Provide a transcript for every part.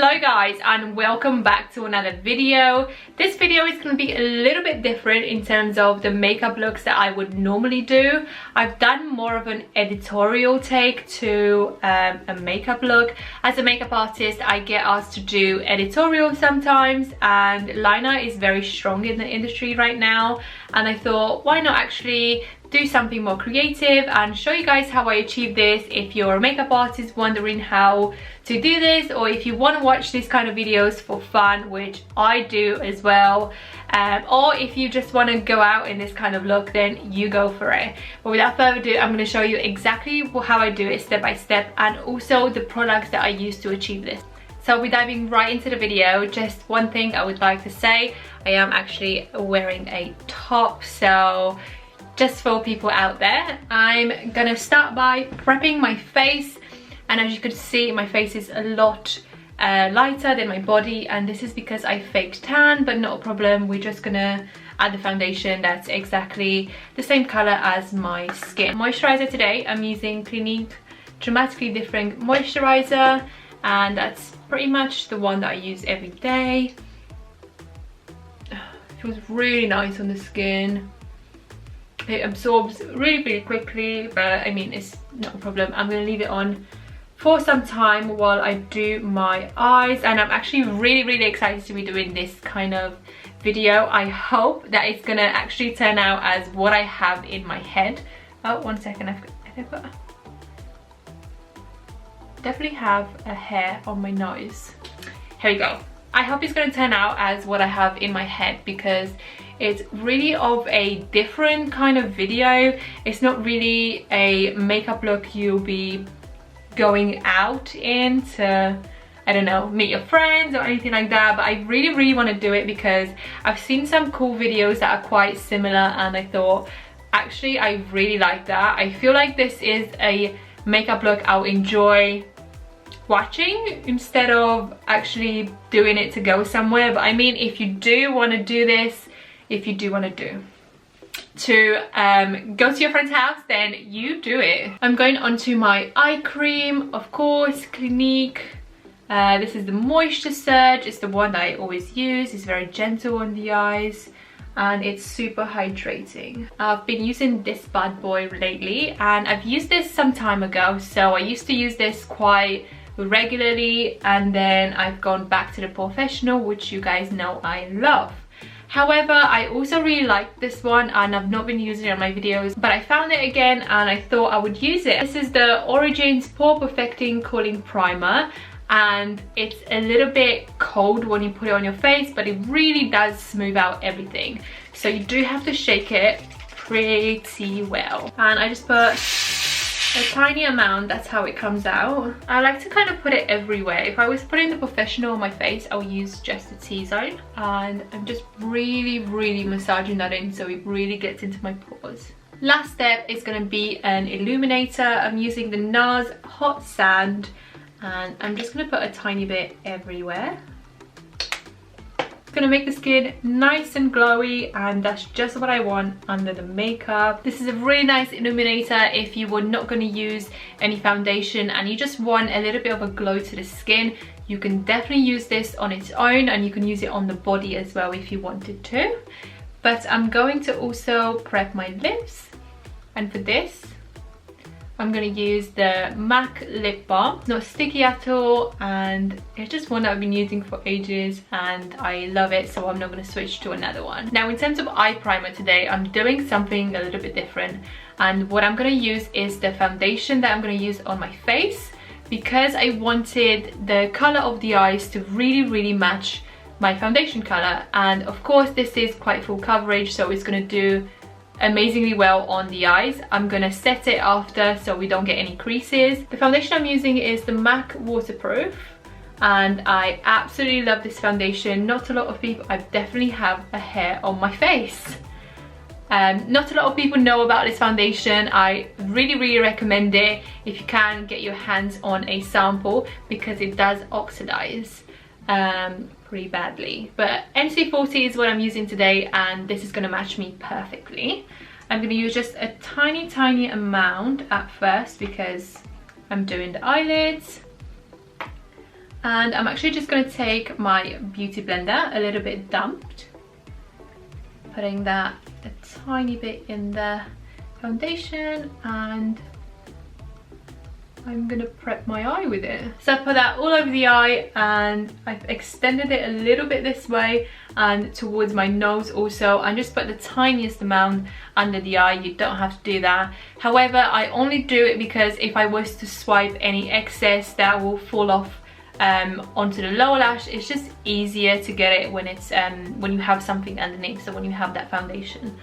Hello guys, and welcome back to another video. This video is going to be a little bit different in terms of the makeup looks that I would normally do. I've done more of an editorial take to a makeup look. As a makeup artist, I get asked to do editorial sometimes, and liner is very strong in the industry right now, and I thought, why not actually do something more creative and show you guys how I achieve this. If you're a makeup artist wondering how to do this, or if you want to watch these kind of videos for fun, which I do as well, or if you just want to go out in this kind of look, then you go for it. But without further ado, I'm going to show you exactly how I do it step by step, and also the products that I use to achieve this. So we're diving right into the video. Just one thing I would like to say, I am actually wearing a top, so just for people out there, I'm gonna start by prepping my face, and as you can see, my face is a lot lighter than my body, and this is because I faked tan, but not a problem. We're just gonna add the foundation that's exactly the same color as my skin. Moisturizer today, I'm using Clinique Dramatically Different Moisturizer, and that's pretty much the one that I use every day. It feels really nice on the skin. It absorbs really quickly, but I mean, it's not a problem. I'm gonna leave it on for some time while I do my eyes, and I'm actually really excited to be doing this kind of video. I hope that it's gonna actually turn out as what I have in my head. Oh, one second, I've got definitely have a hair on my nose. Here we go. I hope it's gonna turn out as what I have in my head, because it's really of a different kind of video. It's not really a makeup look you'll be going out in to, I don't know, meet your friends or anything like that, but I really want to do it because I've seen some cool videos that are quite similar, and I thought, actually, I really like that. I feel like this is a makeup look I'll enjoy watching instead of actually doing it to go somewhere. But I mean, if you do want to do this, go to your friend's house, then you do it. I'm going on to my eye cream, of course, Clinique. This is the Moisture Surge. It's the one that I always use. It's very gentle on the eyes, and it's super hydrating. I've been using this bad boy lately, and I've used this some time ago. So I used to use this quite regularly, and then I've gone back to the professional, which you guys know I love. However, I also really like this one, and I've not been using it on my videos, but I found it again and I thought I would use it. This is the Origins Pore Perfecting Cooling Primer, and it's a little bit cold when you put it on your face, but it really does smooth out everything. So you do have to shake it pretty well. And I just put a tiny amount, that's how it comes out. I like to kind of put it everywhere. If I was putting the professional on my face, I'll use just the T-zone, and I'm just really massaging that in so it really gets into my pores. Last step is going to be an illuminator. I'm using the NARS Hot Sand, and I'm just going to put a tiny bit everywhere. It's gonna make the skin nice and glowy, and that's just what I want under the makeup. This is a really nice illuminator if you were not going to use any foundation and you just want a little bit of a glow to the skin. You can definitely use this on its own, and you can use it on the body as well if you wanted to. But I'm going to also prep my lips, and for this I'm going to use the MAC lip balm. It's not sticky at all, and it's just one that I've been using for ages and I love it, so I'm not going to switch to another one. Now, in terms of eye primer today, I'm doing something a little bit different, and what I'm going to use is the foundation that I'm going to use on my face, because I wanted the color of the eyes to really match my foundation color. And of course, this is quite full coverage, so it's going to do amazingly well on the eyes. I'm gonna set it after so we don't get any creases. The foundation I'm using is the MAC Waterproof, and I absolutely love this foundation. Not a lot of people, I definitely have a hair on my face. Not a lot of people know about this foundation. I really recommend it if you can get your hands on a sample, because it does oxidize pretty badly. But NC40 is what I'm using today, and this is going to match me perfectly. I'm going to use just a tiny amount at first because I'm doing the eyelids. And I'm actually just going to take my beauty blender, a little bit damped, putting that a tiny bit in the foundation, and I'm gonna prep my eye with it. So I put that all over the eye, and I've extended it a little bit this way and towards my nose also, and just put the tiniest amount under the eye. You don't have to do that. However, I only do it because if I was to swipe any excess, that will fall off onto the lower lash. It's just easier to get it when it's when you have something underneath, so when you have that foundation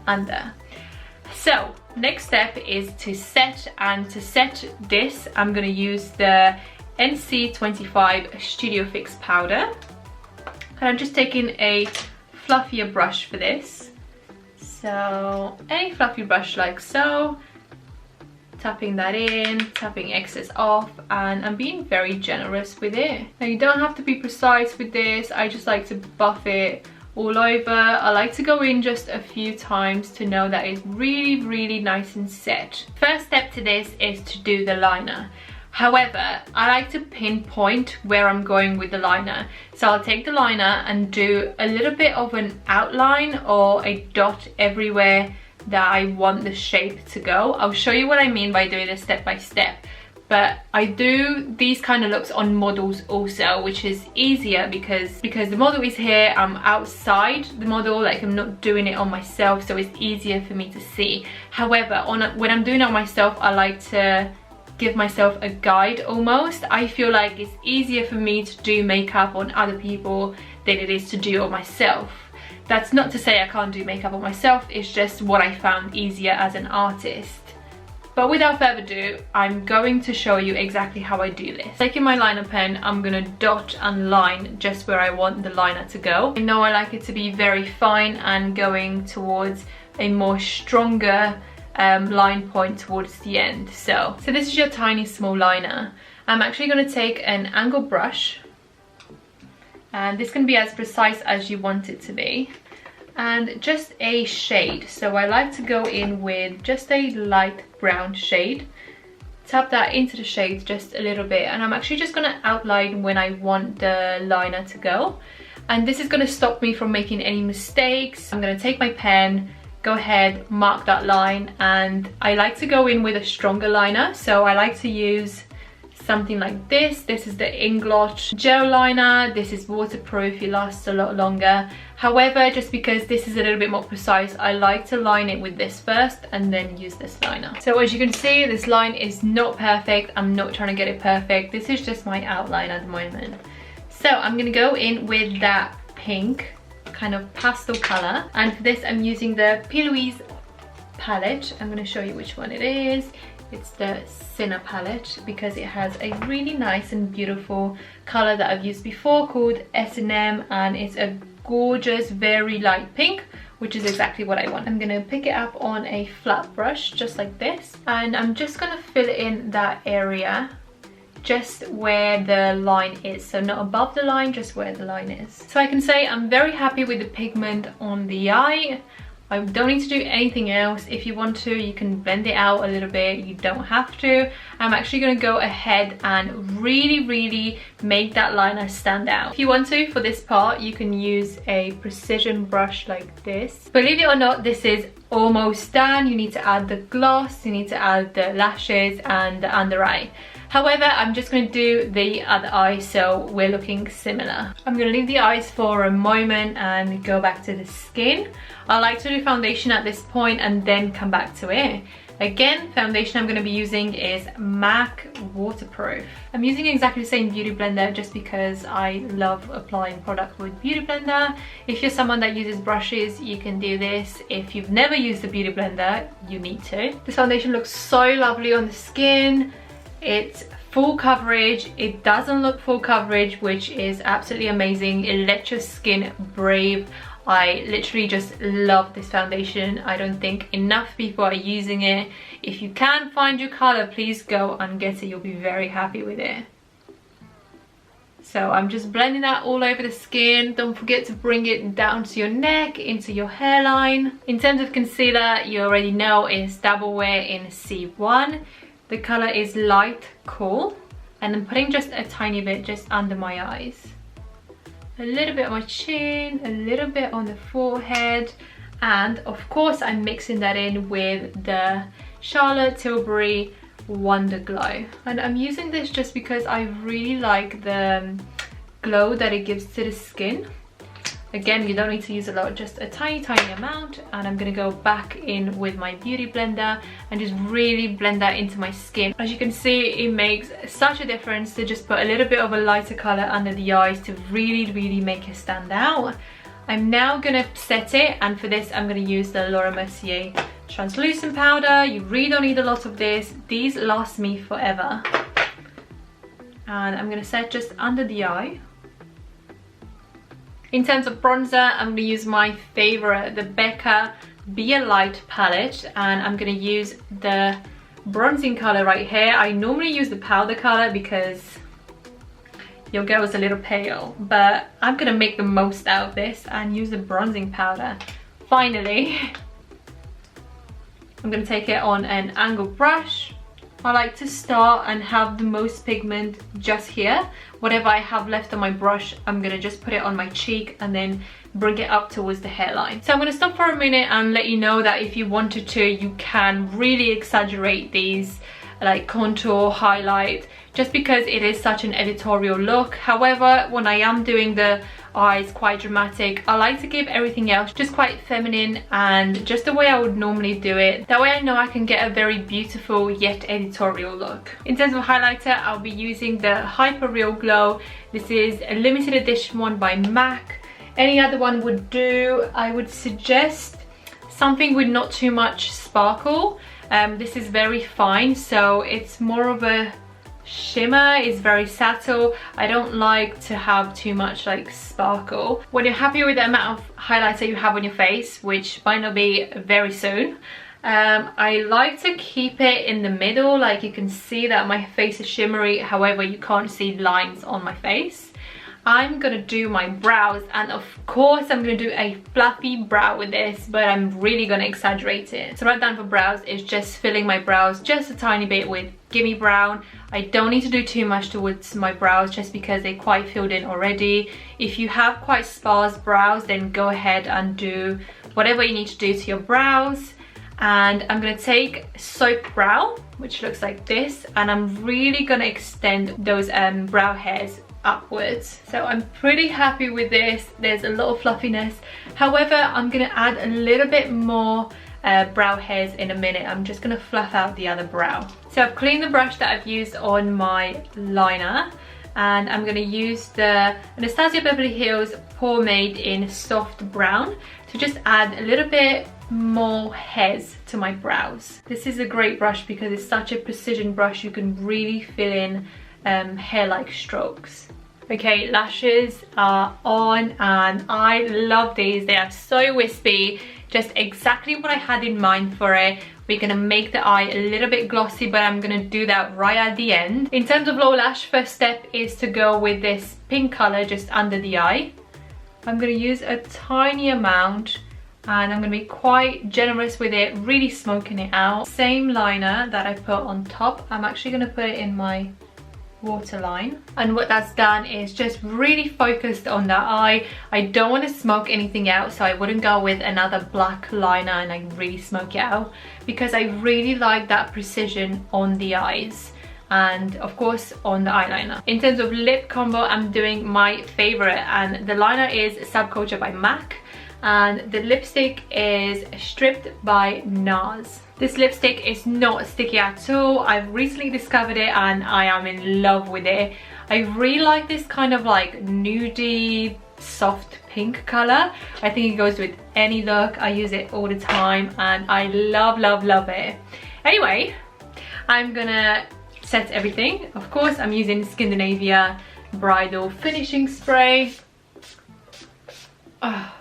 under. So next step is to set, and to set this I'm going to use the NC25 Studio Fix powder, and I'm just taking a fluffier brush for this. So any fluffy brush like so, tapping that in, tapping excess off, and I'm being very generous with it. Now you don't have to be precise with this, I just like to buff it all over. I like to go in just a few times to know that it's really nice and set. First step to this is to do the liner. However, I like to pinpoint where I'm going with the liner. So I'll take the liner and do a little bit of an outline or a dot everywhere that I want the shape to go. I'll show you what I mean by doing this step by step. But I do these kind of looks on models also, which is easier because the model is here, I'm outside the model, like I'm not doing it on myself, so it's easier for me to see. However, when I'm doing it on myself, I like to give myself a guide almost. I feel like it's easier for me to do makeup on other people than it is to do on myself. That's not to say I can't do makeup on myself, it's just what I found easier as an artist. But without further ado, I'm going to show you exactly how I do this. Taking my liner pen, I'm gonna dot and line just where I want the liner to go. I know I like it to be very fine and going towards a more stronger line point towards the end. So this is your tiny small liner. I'm actually gonna take an angle brush, and this can be as precise as you want it to be. And just a shade, so I like to go in with just a light brown shade, tap that into the shade just a little bit, and I'm actually just going to outline when I want the liner to go, and this is going to stop me from making any mistakes. I'm going to take my pen, go ahead, mark that line, and I like to go in with a stronger liner, so I like to use something like this. This is the Inglot gel liner. This is waterproof, it lasts a lot longer. However, just because this is a little bit more precise, I like to line it with this first and then use this liner. So as you can see, this line is not perfect. I'm not trying to get it perfect. This is just my outline at the moment. So I'm gonna go in with that pink kind of pastel color, and for this I'm using the P. Louise palette. I'm gonna show you which one it is. It's the Sinner palette because it has a really nice and beautiful color that I've used before called S&M, and it's a gorgeous very light pink, which is exactly what I want. I'm gonna pick it up on a flat brush just like this, and I'm just gonna fill in that area just where the line is, so not above the line, just where the line is. So I can say I'm very happy with the pigment on the eye. I don't need to do anything else. If you want to, you can blend it out a little bit. You don't have to. I'm actually going to go ahead and really make that liner stand out. If you want to, for this part, you can use a precision brush like this. Believe it or not, this is almost done. You need to add the gloss, you need to add the lashes and the under eye. However, I'm just going to do the other eye, so we're looking similar. I'm going to leave the eyes for a moment and go back to the skin. I like to do foundation at this point and then come back to it. Again, foundation I'm going to be using is MAC Waterproof. I'm using exactly the same beauty blender just because I love applying product with beauty blender. If you're someone that uses brushes, you can do this. If you've never used the beauty blender, you need to. This foundation looks so lovely on the skin. It's full coverage. It doesn't look full coverage, which is absolutely amazing. It lets your skin breathe. I literally just love this foundation. I don't think enough people are using it. If you can find your color, please go and get it. You'll be very happy with it. So I'm just blending that all over the skin. Don't forget to bring it down to your neck, into your hairline. In terms of concealer, you already know it's Double Wear in C1. The color is Light Cool. and I'm putting just a tiny bit just under my eyes. A little bit on my chin, a little bit on the forehead, and of course I'm mixing that in with the Charlotte Tilbury Wonder Glow. And I'm using this just because I really like the glow that it gives to the skin. Again, you don't need to use a lot, just a tiny amount. And I'm gonna go back in with my beauty blender and just really blend that into my skin. As you can see, it makes such a difference to just put a little bit of a lighter color under the eyes to really make it stand out. I'm now gonna set it, and for this I'm gonna use the Laura Mercier translucent powder. You really don't need a lot of this. These last me forever. And I'm gonna set just under the eye. In terms of bronzer, I'm going to use my favorite, the Becca Be a Light palette, and I'm going to use the bronzing color right here. I normally use the powder color because your girl is a little pale, but I'm going to make the most out of this and use the bronzing powder. Finally, I'm going to take it on an angled brush. I like to start and have the most pigment just here. Whatever I have left on my brush, I'm gonna just put it on my cheek and then bring it up towards the hairline. So I'm gonna stop for a minute and let you know that if you wanted to, you can really exaggerate these, like contour, highlight, just because it is such an editorial look. However, when I am doing the eyes quite dramatic, I like to give everything else just quite feminine and just the way I would normally do it. That way I know I can get a very beautiful yet editorial look. In terms of highlighter, I'll be using the Hyper Real Glow. This is a limited edition one by MAC. Any other one would do. I would suggest something with not too much sparkle. This is very fine, so it's more of a shimmer, is very subtle. I don't like to have too much like sparkle. When you're happy with the amount of highlighter you have on your face, which might not be very soon, I like to keep it in the middle. Like you can see that my face is shimmery, however you can't see lines on my face. I'm gonna do my brows, and of course I'm gonna do a fluffy brow with this, but I'm really gonna exaggerate it. So right down for brows is just filling my brows just a tiny bit with Gimme Brown. I don't need to do too much towards my brows just because they're quite filled in already. If you have quite sparse brows, then go ahead and do whatever you need to do to your brows. And I'm gonna take Soap Brow, which looks like this, and I'm really gonna extend those brow hairs upwards. So I'm pretty happy with this. There's a lot of fluffiness. However, I'm gonna add a little bit more brow hairs in a minute. I'm just gonna fluff out the other brow. So I've cleaned the brush that I've used on my liner, and I'm gonna use the Anastasia Beverly Hills Pomade in Soft Brown to just add a little bit more hairs to my brows. This is a great brush because it's such a precision brush. You can really fill in hair-like strokes. Okay, lashes are on, and I love these. They are so wispy, just exactly what I had in mind for it. We're gonna make the eye a little bit glossy, but I'm gonna do that right at the end. In terms of lower lash, first step is to go with this pink color just under the eye. I'm gonna use a tiny amount, and I'm gonna be quite generous with it, really smoking it out. Same liner that I put on top, I'm actually gonna put it in my waterline, and what that's done is just really focused on that eye. I don't want to smoke anything out, so I wouldn't go with another black liner and I really smoke it out, because I really like that precision on the eyes and of course on the eyeliner. In terms of lip combo, I'm doing my favorite, and the liner is Subculture by MAC, and the lipstick is Stripped by NARS. This lipstick is not sticky at all. I've recently discovered it and I am in love with it. I really like this kind of like nudie, soft pink color. I think it goes with any look. I use it all the time and I love it. Anyway, I'm gonna set everything. Of course, I'm using Scandinavia Bridal Finishing Spray. Oh,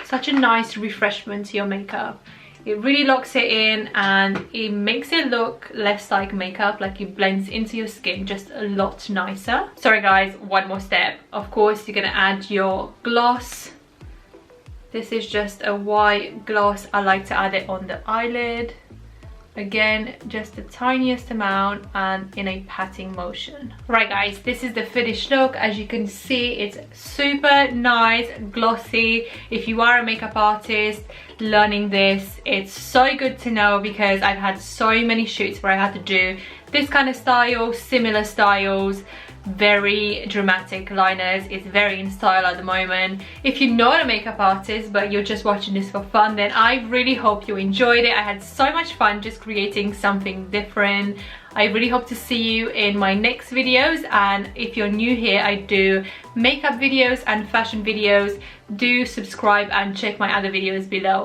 such a nice refreshment to your makeup. It really locks it in and it makes it look less like makeup, like it blends into your skin just a lot nicer. Sorry guys, one more step. Of course, you're gonna add your gloss. This is just a white gloss. I like to add it on the eyelid. Again, just the tiniest amount and in a patting motion. Right guys, this is the finished look. As you can see, it's super nice, glossy. If you are a makeup artist learning this, it's so good to know, because I've had so many shoots where I had to do this kind of style, similar styles, very dramatic liners. It's very in style at the moment. If you're not a makeup artist but you're just watching this for fun, then I really hope you enjoyed it. I had so much fun just creating something different. I really hope to see you in my next videos, and if you're new here, I do makeup videos and fashion videos. Do subscribe and check my other videos below.